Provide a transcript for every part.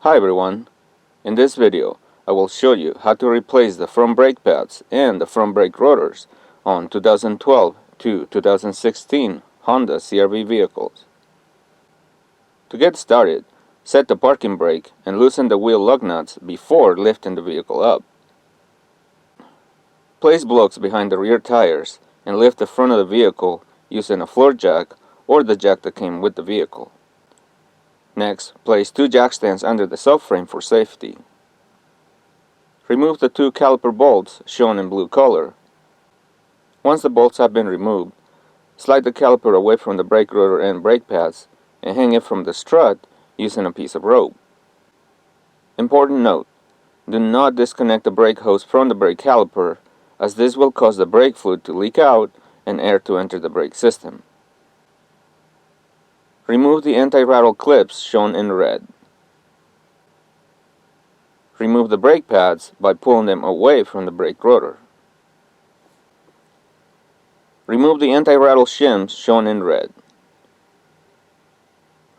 Hi everyone, in this video I will show you how to replace the front brake pads and the front brake rotors on 2012 to 2016 Honda CRV vehicles. To get started, set the parking brake and loosen the wheel lug nuts before lifting the vehicle up. Place blocks behind the rear tires and lift the front of the vehicle using a floor jack or the jack that came with the vehicle. Next, place two jack stands under the subframe for safety. Remove the two caliper bolts shown in blue color. Once the bolts have been removed, slide the caliper away from the brake rotor and brake pads and hang it from the strut using a piece of rope. Important note, do not disconnect the brake hose from the brake caliper, as this will cause the brake fluid to leak out and air to enter the brake system. Remove the anti-rattle clips shown in red. Remove the brake pads by pulling them away from the brake rotor. Remove the anti-rattle shims shown in red.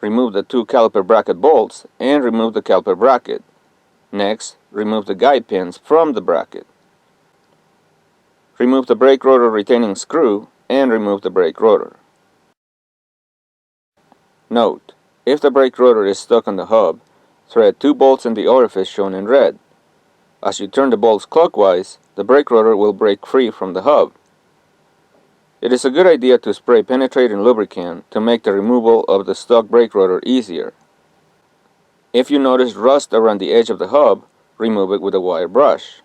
Remove the two caliper bracket bolts and remove the caliper bracket. Next, remove the guide pins from the bracket. Remove the brake rotor retaining screw and remove the brake rotor. Note, if the brake rotor is stuck on the hub, thread two bolts in the orifice shown in red. As you turn the bolts clockwise, the brake rotor will break free from the hub. It is a good idea to spray penetrating lubricant to make the removal of the stuck brake rotor easier. If you notice rust around the edge of the hub, remove it with a wire brush.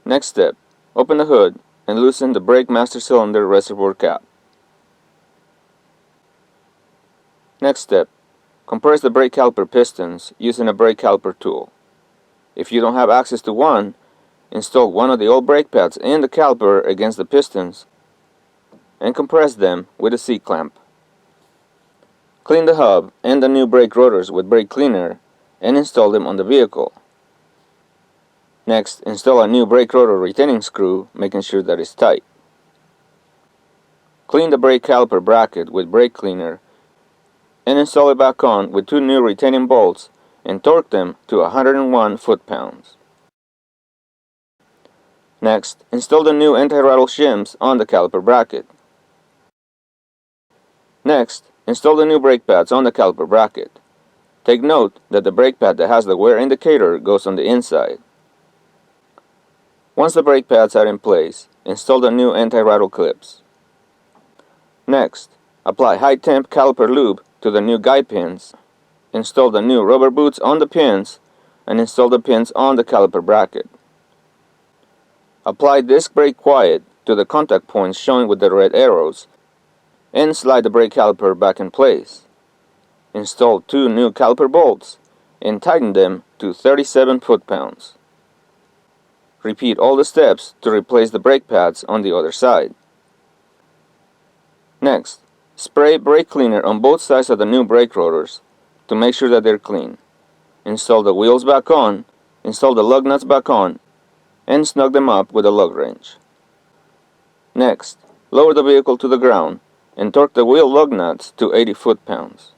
Next step, open the hood and loosen the brake master cylinder reservoir cap. Next step, compress the brake caliper pistons using a brake caliper tool. If you don't have access to one, install one of the old brake pads and the caliper against the pistons and compress them with a C-clamp. Clean the hub and the new brake rotors with brake cleaner and install them on the vehicle. Next, install a new brake rotor retaining screw, making sure that it's tight. Clean the brake caliper bracket with brake cleaner and install it back on with two new retaining bolts and torque them to 101 foot-pounds. Next, install the new anti-rattle shims on the caliper bracket. Next, install the new brake pads on the caliper bracket. Take note that the brake pad that has the wear indicator goes on the inside. Once the brake pads are in place, install the new anti-rattle clips. Next, apply high-temp caliper lube to the new guide pins. Install the new rubber boots on the pins and install the pins on the caliper bracket. Apply disc brake quiet to the contact points shown with the red arrows and slide the brake caliper back in place. Install two new caliper bolts and tighten them to 37 foot-pounds. Repeat all the steps to replace the brake pads on the other side. Next, spray brake cleaner on both sides of the new brake rotors to make sure that they're clean. Install the wheels back on, install the lug nuts back on, and snug them up with a lug wrench. Next, lower the vehicle to the ground and torque the wheel lug nuts to 80 foot-pounds.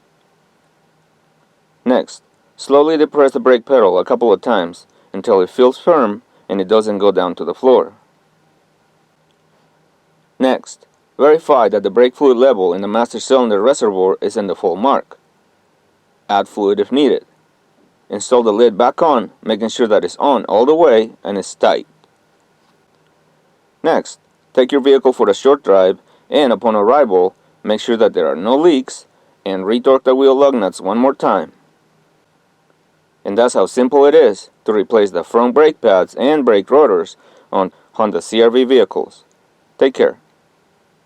Next, slowly depress the brake pedal a couple of times until it feels firm and it doesn't go down to the floor. Next, verify that the brake fluid level in the master cylinder reservoir is in the full mark. Add fluid if needed. Install the lid back on, making sure that it's on all the way and is tight. Next, take your vehicle for a short drive and upon arrival, make sure that there are no leaks and retorque the wheel lug nuts one more time. And that's how simple it is to replace the front brake pads and brake rotors on Honda CRV vehicles. Take care.